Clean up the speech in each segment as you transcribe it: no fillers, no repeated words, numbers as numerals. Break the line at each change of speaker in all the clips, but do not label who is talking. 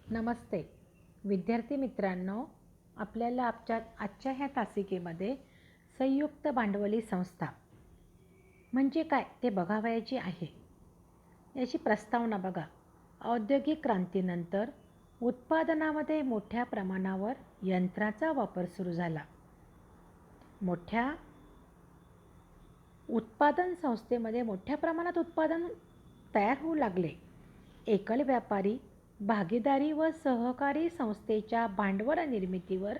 नमस्ते विद्यार्थी मित्रांनो, आपल्याला आजच्या ह्या तासिकेमध्ये संयुक्त भांडवली संस्था म्हणजे काय ते बघावयाची आहे. याची प्रस्तावना बघा. औद्योगिक क्रांतीनंतर उत्पादनामध्ये मोठ्या प्रमाणावर यंत्राचा वापर सुरू झाला. मोठ्या उत्पादन संस्थेमध्ये मोठ्या प्रमाणात उत्पादन तयार होऊ लागले. एकल व्यापारी, भागीदारी व सहकारी संस्थेच्या भांडवल निर्मितीवर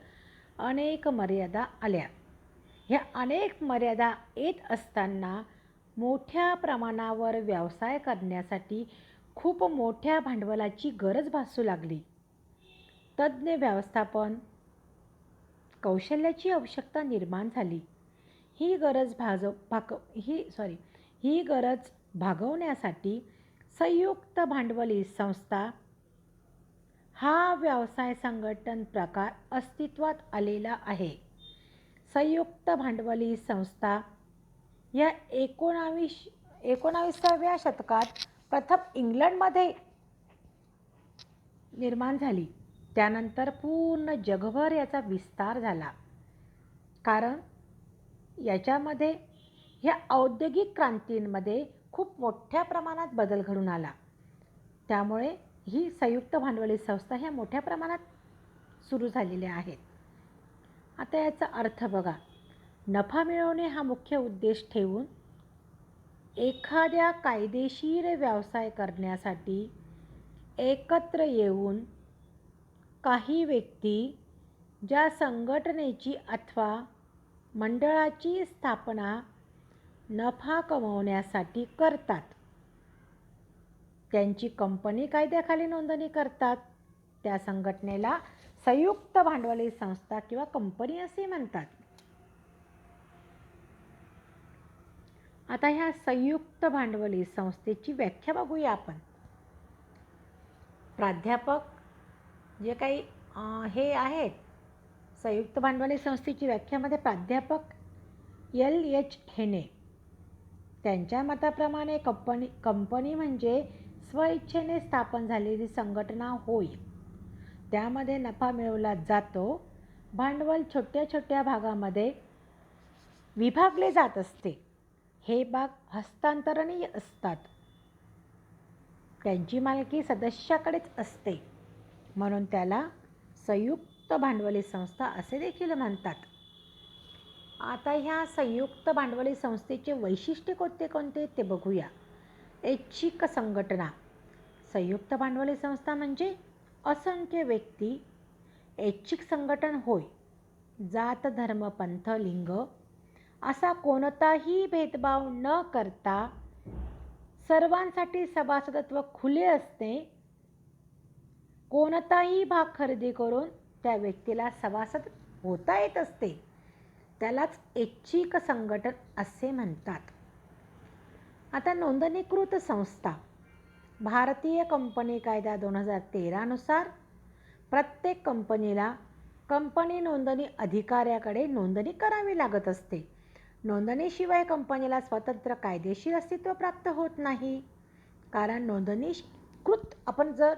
अनेक मर्यादा आल्या. ह्या अनेक मर्यादा येत असताना मोठ्या प्रमाणावर व्यवसाय करण्यासाठी खूप मोठ्या भांडवलाची गरज भासू लागली. तज्ज्ञ व्यवस्थापन कौशल्याची आवश्यकता निर्माण झाली. ही गरज भागवण्यासाठी संयुक्त भांडवली संस्था हा व्यवसाय संघटन प्रकार अस्तित्वात आलेला आहे. संयुक्त भांडवली संस्था या 19व्या शतकात प्रथम इंग्लंडमध्ये निर्माण झाली. त्यानंतर पूर्ण जगभर याचा विस्तार झाला. कारण याच्यामध्ये ह्या औद्योगिक क्रांतींमध्ये खूप मोठ्या प्रमाणात बदल घडून आला. त्यामुळे ही संयुक्त भांडवली संस्था ह्या मोठ्या प्रमाणात सुरू झालेल्या आहेत. आता याचा अर्थ बघा. नफा मिळवणे हा मुख्य उद्देश ठेवून एखाद्या कायदेशीर व्यवसाय करण्यासाठी एकत्र येऊन काही व्यक्ती ज्या संघटनेची अथवा मंडळाची स्थापना नफा कमवण्यासाठी करतात त्यांची कंपनी कायद्याखाली नोंदणी करतात. त्या संघटनेला संयुक्त भांडवली संस्था किंवा कंपनी असे म्हणतात. आता ह्या संयुक्त भांडवली संस्थेची व्याख्या बघूया आपण. प्राध्यापक जे काही हे आहेत संयुक्त भांडवली संस्थेची व्याख्यामध्ये प्राध्यापक L.H. हेने त्यांच्या मताप्रमाणे कंपनी म्हणजे स्वइच्छेने स्थापन झालेली संघटना होय. त्यामध्ये नफा मिळवला जातो. भांडवल छोट्या छोट्या भागामध्ये विभागले जात असते. हे भाग हस्तांतरणीय असतात. त्यांची मालकी सदस्याकडेच असते. म्हणून त्याला संयुक्त भांडवली संस्था असे देखील म्हणतात. आता ह्या संयुक्त भांडवली संस्थेचे वैशिष्ट्य कोणते ते बघूया. ऐच्छिक संघटना. संयुक्त भांडवली संस्था म्हणजे असंख्य व्यक्ती ऐच्छिक संघटन होय. जात, धर्म, पंथ, लिंग असा कोणताही भेदभाव न करता सर्वांसाठी सभासदत्व खुले असते. कोणताही भाग खरेदी करून त्या व्यक्तीला सभासद होता येत असते. त्यालाच ऐच्छिक संघटन असे म्हणतात. आता नोंदणीकृत संस्था. भारतीय कंपनी कायदा 2013 नुसार प्रत्येक कंपनीला कंपनी नोंदणी अधिकाऱ्याकडे नोंदणी करावी लागत असते. नोंदणीशिवाय कंपनीला स्वतंत्र कायदेशीर अस्तित्व प्राप्त होत नाही. कारण नोंदणीकृत आपण जर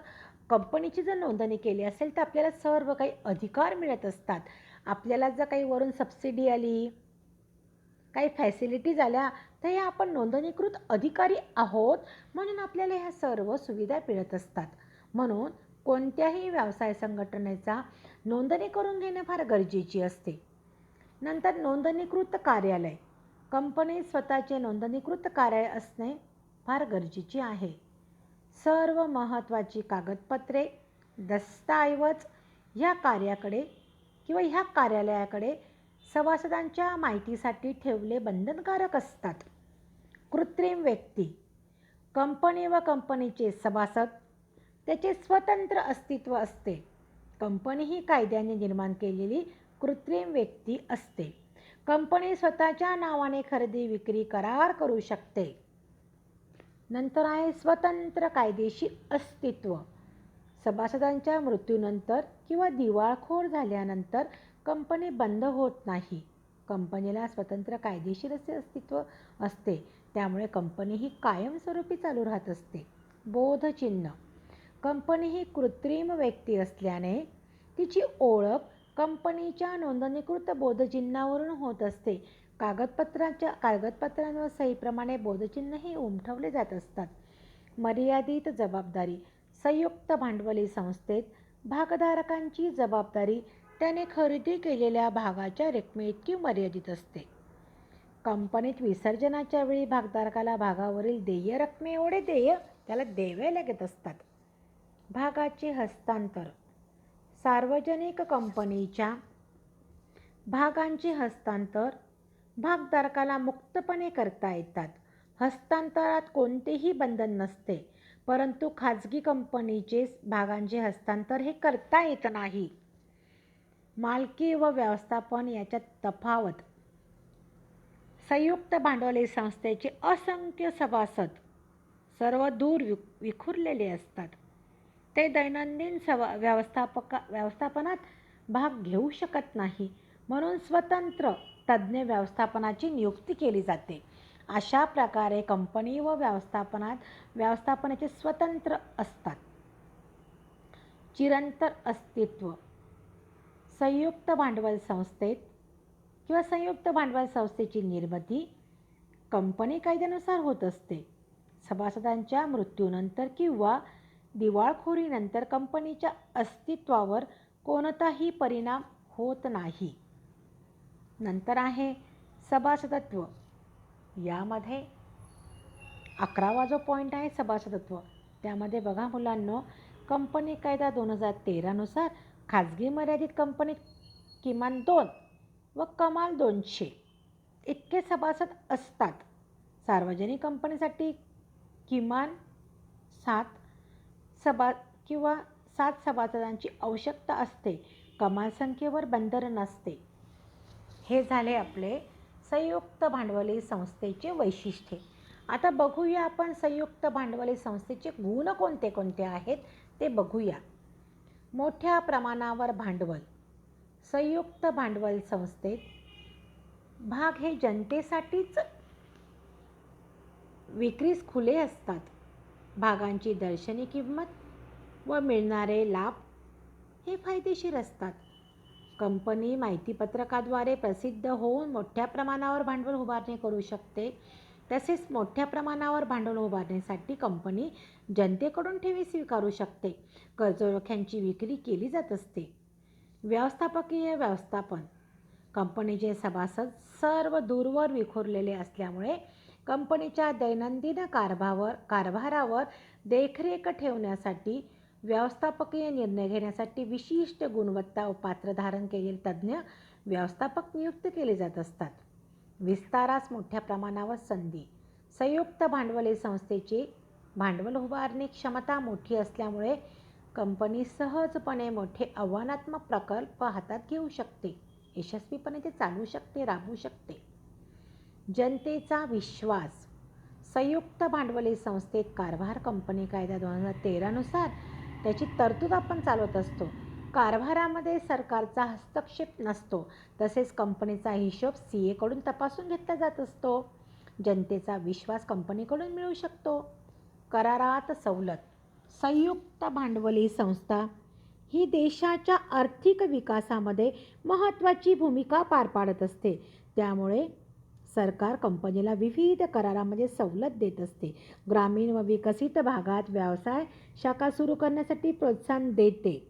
कंपनीची जर नोंदणी केली असेल तर आपल्याला सर्व काही अधिकार मिळत असतात. आपल्याला जर काही वरून सबसिडी आली, काही फॅसिलिटीज आल्या तर ह्या आपण नोंदणीकृत अधिकारी आहोत म्हणून आपल्याला ह्या सर्व सुविधा मिळत असतात. म्हणून कोणत्याही व्यवसाय संघटनेचा नोंदणी करून घेणे फार गरजेची असते. नंतर नोंदणीकृत कार्यालय. कंपनीत स्वतःचे नोंदणीकृत कार्यालय असणे फार गरजेचे आहे. सर्व महत्त्वाची कागदपत्रे, दस्तऐवज ह्या कार्यालयाकडे सभासदांच्या माहितीसाठी ठेवले बंधनकारक असतात. कृत्रिम व्यक्ती. कंपनी व कंपनीचे सभासद त्याचे स्वतंत्र अस्तित्व असते. कंपनी ही कायद्याने निर्माण केलेली कृत्रिम व्यक्ती असते. कंपनी स्वतःच्या नावाने खरेदी विक्री करार करू शकते. नंतर आहे स्वतंत्र कायदेशीर अस्तित्व. सभासदांच्या मृत्यूनंतर किंवा दिवाळखोर झाल्यानंतर कंपनी बंद होत नाही. कंपनीला स्वतंत्र कायदेशीर असे अस्तित्व असते. त्यामुळे कंपनी ही कायमस्वरूपी चालू राहत असते. बोधचिन्ह. कंपनी ही कृत्रिम व्यक्ती असल्याने तिची ओळख कंपनीच्या नोंदणीकृत बोधचिन्हावरून होत असते. कागदपत्रांवर सहीप्रमाणे बोधचिन्हही उमटवले जात असतात. मर्यादित जबाबदारी. संयुक्त भांडवली संस्थेत भागधारकांची जबाबदारी त्याने खरेदी केलेल्या भागाच्या रकमेइतकी मर्यादित असते. कंपनीत विसर्जनाच्या वेळी भागधारकाला भागावरील देय रकमेएवढे देय त्याला द्यावे लागत असतात. भागाचे हस्तांतर. सार्वजनिक कंपनीच्या भागांचे हस्तांतर भागधारकाला मुक्तपणे करता येतात. हस्तांतरात कोणतेही बंधन नसते, परंतु खाजगी कंपनीचे भागांचे हस्तांतर हे करता येत नाही. मालकी व व्यवस्थापन याच्यात तफावत. संयुक्त भांडवली संस्थेचे असंख्य सभासद सर्व दूर विखुरलेले असतात. ते दैनंदिन व्यवस्थापनात भाग घेऊ शकत नाही, म्हणून स्वतंत्र तज्ज्ञ व्यवस्थापनाची नियुक्ती केली जाते. अशा प्रकारे कंपनी व व्यवस्थापनाचे स्वतंत्र असतात. चिरंतर अस्तित्व. संयुक्त भांडवल संस्थेत किंवा संयुक्त भांडवल संस्थेची निर्मिती कंपनी कायद्यानुसार होत असते. सभासदांच्या मृत्यूनंतर किंवा दिवाळखोरीनंतर कंपनीच्या अस्तित्वावर कोणताही परिणाम होत नाही. नंतर आहे सभासदत्व. यामध्ये 11वा जो पॉईंट आहे सभासदत्व, त्यामध्ये बघा मुलांनो, कंपनी कायदा 2013 नुसार खाजगी मर्यादित कंपनीत किमान 2 व कमाल 200 इतके सभासद असतात. सार्वजनिक कंपनीसाठी किमान 7 सभासदांची आवश्यकता असते. कमाल संख्येवर बंधन नसते. हे झाले आपले संयुक्त भांडवली संस्थेचे वैशिष्ट्ये. आता बघूया आपण संयुक्त भांडवली संस्थेचे गुण कोणते कोणते आहेत ते बघूया. मोठ्या प्रमाणावर भांडवल. संयुक्त भांडवल संस्थेत भाग हे जनतेसाठीच विक्रीस खुले असतात. भागांची दर्शनी किंमत व मिळणारे लाभ हे फायदेशीर असतात. कंपनी माहितीपत्रकाद्वारे प्रसिद्ध होऊन मोठ्या प्रमाणावर भांडवल उभारणी करू शकते. तसेच मोठ्या प्रमाणावर भांडवल उभारण्यासाठी कंपनी जनतेकडून ठेवी स्वीकारू शकते. कर्जरोख्यांची विक्री केली जात असते. व्यवस्थापकीय व्यवस्थापन. कंपनीचे सभासद सर्व दूरवर विखुरलेले असल्यामुळे कंपनीच्या दैनंदिन कारभारावर देखरेख ठेवण्यासाठी व्यवस्थापकीय निर्णय घेण्यासाठी विशिष्ट गुणवत्ता व पात्र धारण केलेले तज्ज्ञ व्यवस्थापक नियुक्त केले जात असतात. विस्तारास मोठ्या प्रमाणावर संधी. संयुक्त भांडवली संस्थेची भांडवल उभारणी क्षमता मोठी असल्यामुळे कंपनी सहजपणे मोठे आव्हानात्मक प्रकल्प हातात घेऊ शकते. यशस्वीपणे ते चालवू शकते, राबवू शकते. जनतेचा विश्वास. संयुक्त भांडवली संस्थेत कारभार कंपनी कायदा 2013 नुसार त्याची तरतूद आपण चालवत असतो. कारभारामध्ये सरकारचा हस्तक्षेप नसतो. तसेच कंपनीचा हिशोब CA कडून तपासून घेतला जात असतो. जनतेचा विश्वास कंपनीकडून मिळू शकतो. करारात सवलत. संयुक्त भांडवली संस्था ही देशाच्या आर्थिक विकासामध्ये महत्त्वाची भूमिका पार पाडत असते. त्यामुळे सरकार कंपनीला विविध करारामध्ये सवलत देत असते. ग्रामीण व विकसित भागात व्यवसाय शाखा सुरू करण्यासाठी प्रोत्साहन देते.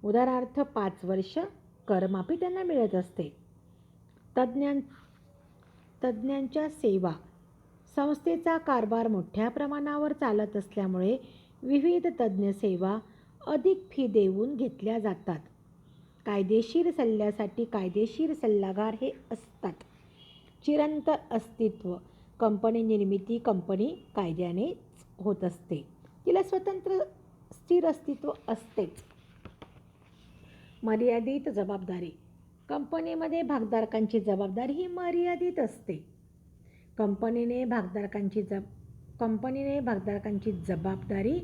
उदाहरणार्थ 5 वर्ष करमाफी त्यांना मिळत असते. तज्ज्ञांच्या सेवा. संस्थेचा कारभार मोठ्या प्रमाणावर चालत असल्यामुळे विविध तज्ज्ञ सेवा अधिक फी देऊन घेतल्या जातात. कायदेशीर सल्ल्यासाठी कायदेशीर सल्लागार हे असतात. चिरंतर अस्तित्व. कंपनी निर्मिती कंपनी कायद्यानेच होत असते. तिला स्वतंत्र स्थिर अस्तित्व असतेच. मर्यादित जबाबदारी. कंपनीमध्ये भागधारकांची जबाबदारी ही मर्यादित असते. कंपनीने भागधारकांची जबाबदारी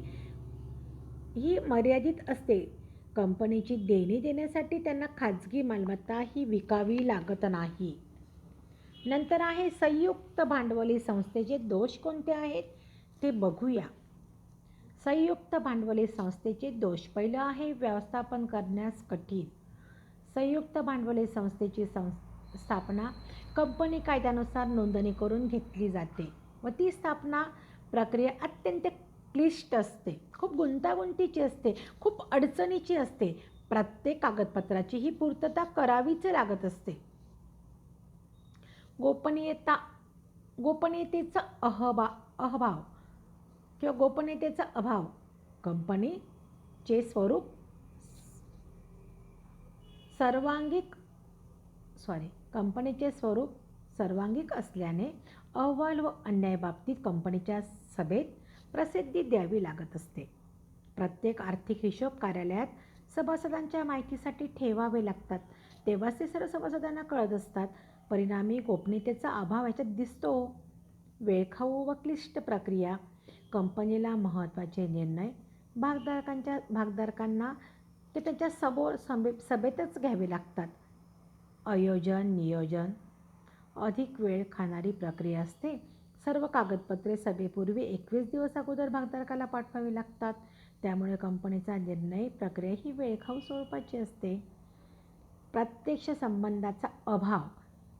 ही मर्यादित असते. कंपनीची देणी देण्यासाठी त्यांना खाजगी मालमत्ता ही विकावी लागत नाही. नंतर आहे संयुक्त भांडवली संस्थेचे दोष कोणते आहेत ते बघूया. संयुक्त भांडवली संस्थेचे दोष. पहिलं आहे व्यवस्थापन करण्यास कठीण. संयुक्त भांडवली संस्थेची स्थापना कंपनी कायद्यानुसार नोंदणी करून घेतली जाते व ती स्थापना प्रक्रिया अत्यंत क्लिष्ट असते, खूप गुंतागुंतीची असते, खूप अडचणीची असते. प्रत्येक कागदपत्राची ही पूर्तता करावीच लागत असते. गोपनीयतेचा अभाव किंवा गोपनीयतेचा अभाव कंपनीचे स्वरूप सर्वांगिक असल्याने अहवाल व अन्यायाबाबतीत कंपनीच्या सभेत प्रसिद्धी द्यावी लागत असते. प्रत्येक आर्थिक हिशोब कार्यालयात सभासदांच्या माहितीसाठी ठेवावे लागतात, तेव्हाच ते सर्व सभासदांना कळत असतात. परिणामी गोपनीयतेचा अभाव याच्यात दिसतो. वेळखाऊ व क्लिष्ट प्रक्रिया. कंपनीला महत्त्वाचे निर्णय भागधारकांना ते त्यांच्या सभेतच घ्यावे लागतात. नियोजन अधिक वेळ खाणारी प्रक्रिया असते. सर्व कागदपत्रे सभेपूर्वी 21 दिवस अगोदर भागधारकाला पाठवावी लागतात. त्यामुळे कंपनीचा निर्णय प्रक्रिया ही वेळखाऊ स्वरूपाची असते. प्रत्यक्ष संबंधाचा अभाव.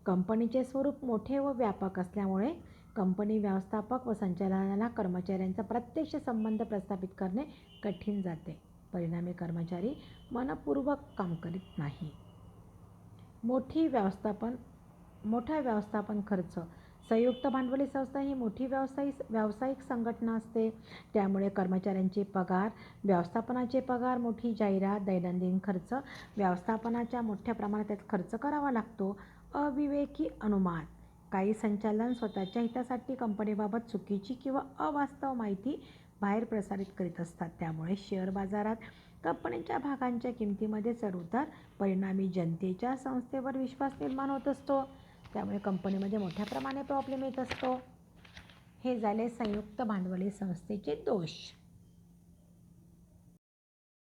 कंपनीचे स्वरूप मोठे व व्यापक असल्यामुळे कंपनी व्यवस्थापक व संचालनाला कर्मचाऱ्यांचा प्रत्यक्ष संबंध प्रस्थापित करणे कठीण जाते. परिणामी कर्मचारी मनपूर्वक काम करीत नाही. मोठा व्यवस्थापन खर्च. संयुक्त भांडवली संस्था ही मोठी व्यावसायिक संघटना असते. त्यामुळे कर्मचाऱ्यांचे पगार, व्यवस्थापनाचे पगार, मोठी जाहिरात, दैनंदिन खर्च, व्यवस्थापनाच्या मोठ्या प्रमाणात त्यात खर्च करावा लागतो. अविवेकी अनुमान. काही संचालक स्वतःच्या हितासाठी कंपनीबाबत चुकीची किंवा अवास्तव माहिती बाहेर प्रसारित करीत असतात. त्यामुळे शेअर बाजारात कंपनीच्या भागांच्या किमतीमध्ये चढउतार, परिणामी जनतेचा संस्थेवर विश्वास निर्माण होत असतो. त्यामुळे कंपनीमध्ये मोठ्या प्रमाणे प्रॉब्लेम येत असतो. हे झाले संयुक्त भांडवली संस्थेचे दोष.